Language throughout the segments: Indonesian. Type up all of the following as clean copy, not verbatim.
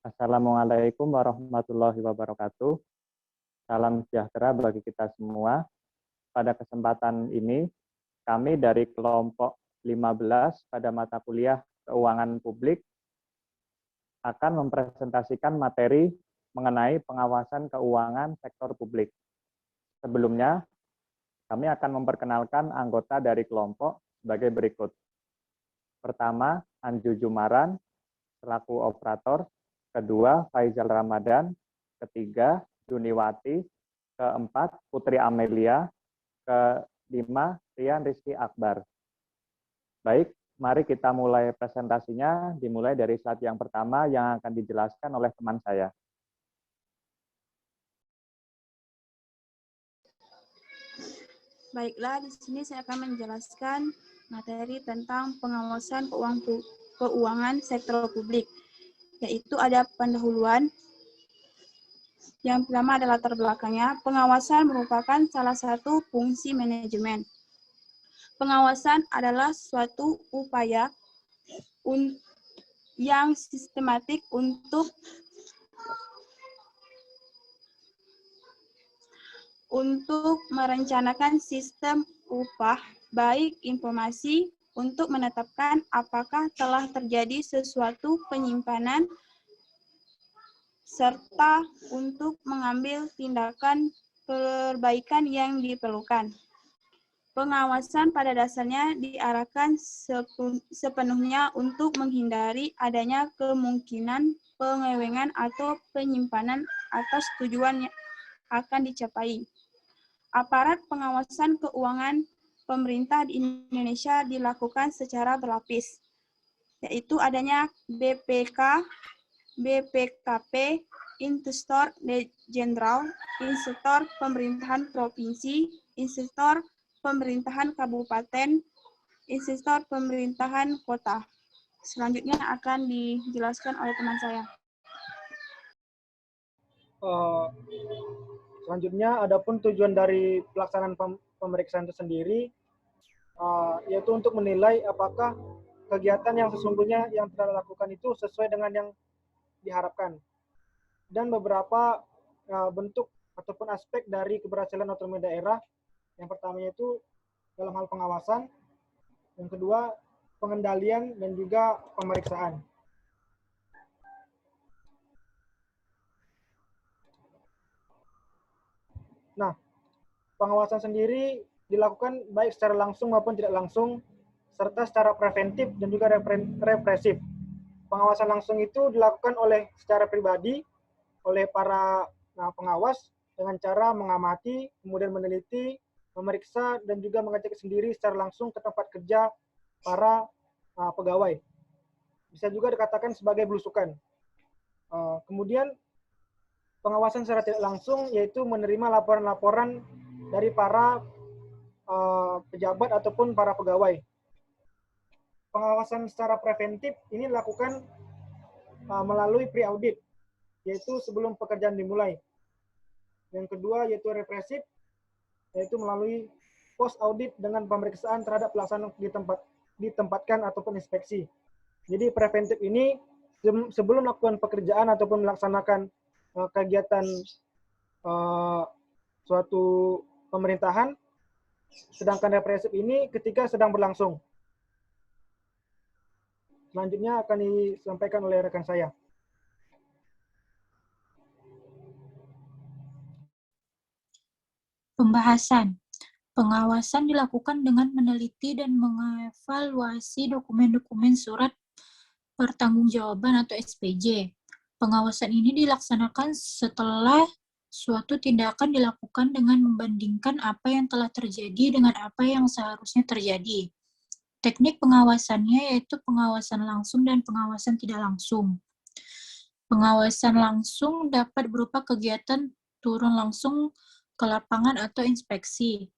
Assalamualaikum warahmatullahi wabarakatuh. Salam sejahtera bagi kita semua. Pada kesempatan ini, kami dari kelompok 15 pada mata kuliah Keuangan Publik akan mempresentasikan materi mengenai pengawasan keuangan sektor publik. Sebelumnya, kami akan memperkenalkan anggota dari kelompok sebagai berikut. Pertama, Anju Jumaran, selaku operator. Kedua, Faizal Ramadan. Ketiga, Juniwati. Keempat, Putri Amelia. Kelima, Rian Rizky Akbar. Baik, mari kita mulai presentasinya, dimulai dari slide yang pertama yang akan dijelaskan oleh teman saya. Baiklah, di sini saya akan menjelaskan materi tentang pengawasan keuangan sektor publik, yaitu ada pendahuluan. Yang pertama adalah latar belakangnya. Pengawasan merupakan salah satu fungsi manajemen. Pengawasan adalah suatu upaya yang sistematik untuk merencanakan sistem upah, baik informasi untuk menetapkan apakah telah terjadi sesuatu penyimpanan, serta untuk mengambil tindakan perbaikan yang diperlukan. Pengawasan pada dasarnya diarahkan sepenuhnya untuk menghindari adanya kemungkinan penyelewengan atau penyimpanan atas tujuan yang akan dicapai. Aparat pengawasan keuangan pemerintah di Indonesia dilakukan secara berlapis, yaitu adanya BPK, BPKP, Inspektor Jenderal, Inspektor Pemerintahan Provinsi, Inspektor Pemerintahan Kabupaten, Inspektor Pemerintahan Kota. Selanjutnya akan dijelaskan oleh teman saya. Selanjutnya, adapun tujuan dari pelaksanaan pemeriksaan itu sendiri, yaitu untuk menilai apakah kegiatan yang sesungguhnya yang telah dilakukan itu sesuai dengan yang diharapkan. Dan beberapa bentuk ataupun aspek dari keberhasilan otonomi daerah. Yang pertama itu dalam hal pengawasan, yang kedua pengendalian dan juga pemeriksaan. Nah, pengawasan sendiri dilakukan baik secara langsung maupun tidak langsung, serta secara preventif dan juga represif. Pengawasan langsung itu dilakukan secara pribadi oleh para pengawas dengan cara mengamati, kemudian meneliti, memeriksa, dan juga mengecek sendiri secara langsung ke tempat kerja para pegawai. Bisa juga dikatakan sebagai belusukan. Kemudian pengawasan secara tidak langsung yaitu menerima laporan-laporan dari para pejabat ataupun para pegawai. Pengawasan secara preventif ini dilakukan melalui pre-audit, yaitu sebelum pekerjaan dimulai. Yang kedua yaitu represif, yaitu melalui post-audit dengan pemeriksaan terhadap pelaksanaan ditempatkan ataupun inspeksi. Jadi preventif ini sebelum melakukan pekerjaan ataupun melaksanakan kegiatan suatu pemerintahan, sedangkan represif ini ketika sedang berlangsung. Selanjutnya akan disampaikan oleh rekan saya. Pembahasan. Pengawasan dilakukan dengan meneliti dan mengevaluasi dokumen-dokumen surat pertanggungjawaban atau SPJ. Pengawasan ini dilaksanakan setelah suatu tindakan dilakukan dengan membandingkan apa yang telah terjadi dengan apa yang seharusnya terjadi. Teknik pengawasannya yaitu pengawasan langsung dan pengawasan tidak langsung. Pengawasan langsung dapat berupa kegiatan turun langsung ke lapangan atau inspeksi.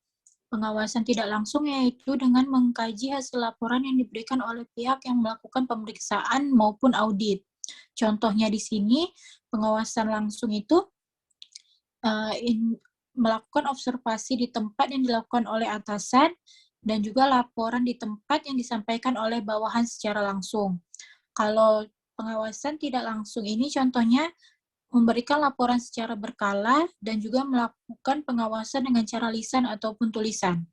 Pengawasan tidak langsung yaitu dengan mengkaji hasil laporan yang diberikan oleh pihak yang melakukan pemeriksaan maupun audit. Contohnya di sini, pengawasan langsung itu melakukan observasi di tempat yang dilakukan oleh atasan dan juga laporan di tempat yang disampaikan oleh bawahan secara langsung. Kalau Pengawasan tidak langsung ini contohnya memberikan laporan secara berkala dan juga melakukan pengawasan dengan cara lisan ataupun tulisan.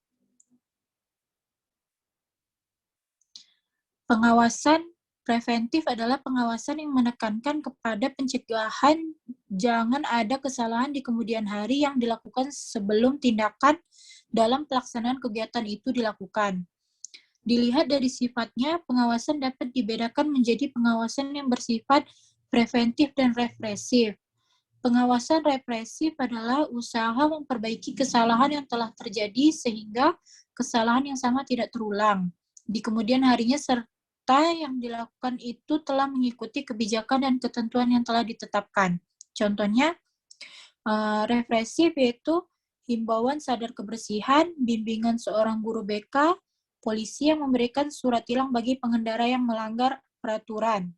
Pengawasan preventif adalah pengawasan yang menekankan kepada pencegahan jangan ada kesalahan di kemudian hari yang dilakukan sebelum tindakan dalam pelaksanaan kegiatan itu dilakukan. Dilihat dari sifatnya, pengawasan dapat dibedakan menjadi pengawasan yang bersifat preventif dan represif. Pengawasan represif adalah usaha memperbaiki kesalahan yang telah terjadi sehingga kesalahan yang sama tidak terulang di kemudian harinya serta yang dilakukan itu telah mengikuti kebijakan dan ketentuan yang telah ditetapkan. Contohnya, represif yaitu himbauan sadar kebersihan, bimbingan seorang guru BK, polisi yang memberikan surat tilang bagi pengendara yang melanggar peraturan.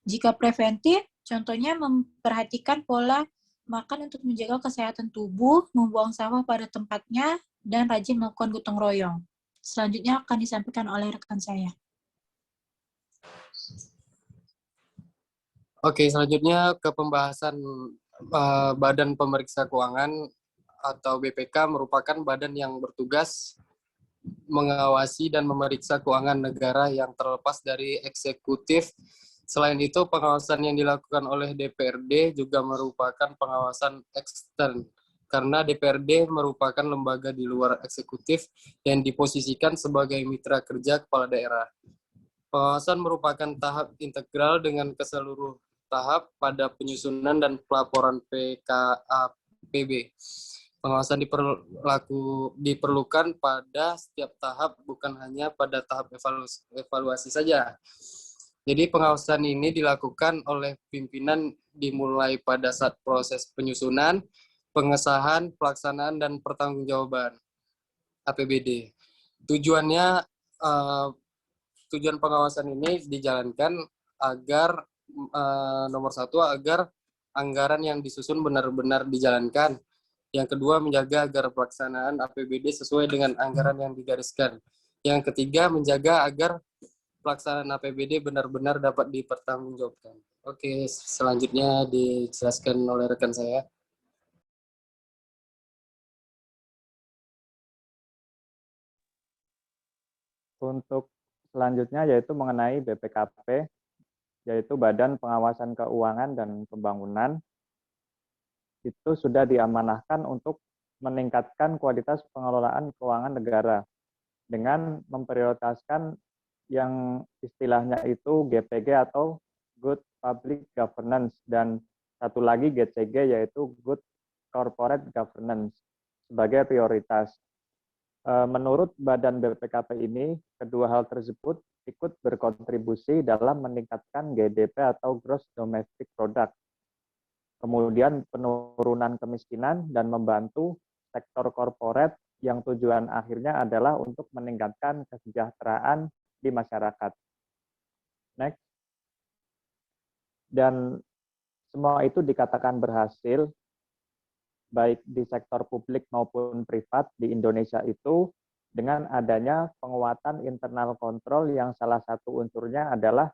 Jika preventif, contohnya memperhatikan pola makan untuk menjaga kesehatan tubuh, membuang sampah pada tempatnya, dan rajin melakukan gotong royong. Selanjutnya akan disampaikan oleh rekan saya. Oke, selanjutnya ke pembahasan Badan Pemeriksa Keuangan atau BPK merupakan badan yang bertugas mengawasi dan memeriksa keuangan negara yang terlepas dari eksekutif. Selain itu, pengawasan yang dilakukan oleh DPRD juga merupakan pengawasan ekstern, karena DPRD merupakan lembaga di luar eksekutif yang diposisikan sebagai mitra kerja kepala daerah. Pengawasan merupakan tahap integral dengan keseluruh tahap pada penyusunan dan pelaporan PKAPB. Pengawasan diperlukan pada setiap tahap, bukan hanya pada tahap evaluasi saja. Jadi pengawasan ini dilakukan oleh pimpinan dimulai pada saat proses penyusunan, pengesahan, pelaksanaan, dan pertanggungjawaban APBD. Tujuan pengawasan ini dijalankan agar nomor satu, agar anggaran yang disusun benar-benar dijalankan. Yang kedua, menjaga agar pelaksanaan APBD sesuai dengan anggaran yang digariskan. Yang ketiga, menjaga agar pelaksanaan APBD benar-benar dapat dipertanggungjawabkan. Oke, selanjutnya dijelaskan oleh rekan saya. Untuk selanjutnya yaitu mengenai BPKP, yaitu Badan Pengawasan Keuangan dan Pembangunan. Itu sudah diamanahkan untuk meningkatkan kualitas pengelolaan keuangan negara dengan memprioritaskan yang istilahnya itu GPG atau Good Public Governance dan satu lagi GCG yaitu Good Corporate Governance sebagai prioritas. Menurut Badan BPKP ini, kedua hal tersebut ikut berkontribusi dalam meningkatkan GDP atau Gross Domestic Product, kemudian penurunan kemiskinan dan membantu sektor korporat yang tujuan akhirnya adalah untuk meningkatkan kesejahteraan di masyarakat. Next. Dan semua itu dikatakan berhasil, baik di sektor publik maupun privat di Indonesia itu, dengan adanya penguatan internal kontrol yang salah satu unsurnya adalah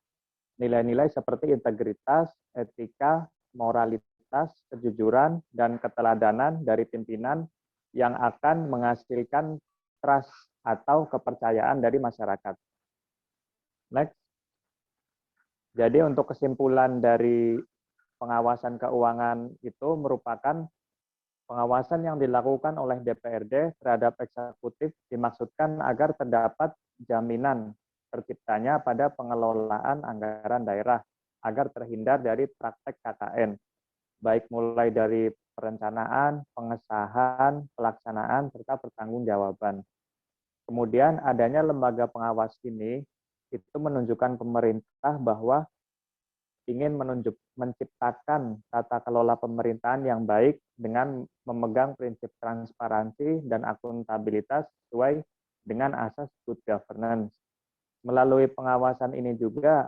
nilai-nilai seperti integritas, etika, moralitas, kejujuran, dan keteladanan dari pimpinan yang akan menghasilkan trust atau kepercayaan dari masyarakat. Next. Jadi untuk kesimpulan dari pengawasan keuangan itu merupakan pengawasan yang dilakukan oleh DPRD terhadap eksekutif dimaksudkan agar terdapat jaminan terciptanya pada pengelolaan anggaran daerah agar terhindar dari praktek KKN, baik mulai dari perencanaan, pengesahan, pelaksanaan, serta pertanggungjawaban. Kemudian adanya lembaga pengawas ini itu menunjukkan pemerintah bahwa ingin menciptakan tata kelola pemerintahan yang baik dengan memegang prinsip transparansi dan akuntabilitas sesuai dengan asas good governance. Melalui pengawasan ini juga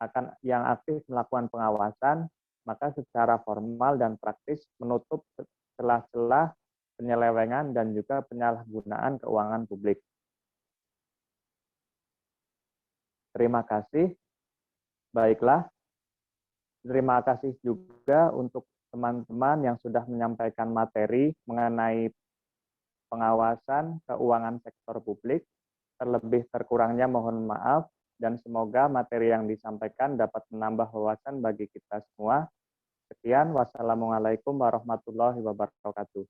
akan yang aktif melakukan pengawasan, maka secara formal dan praktis menutup celah-celah penyelewengan dan juga penyalahgunaan keuangan publik. Terima kasih. Baiklah, terima kasih juga untuk teman-teman yang sudah menyampaikan materi mengenai pengawasan keuangan sektor publik. Terlebih terkurangnya mohon maaf, dan semoga materi yang disampaikan dapat menambah wawasan bagi kita semua. Sekian, wassalamualaikum warahmatullahi wabarakatuh.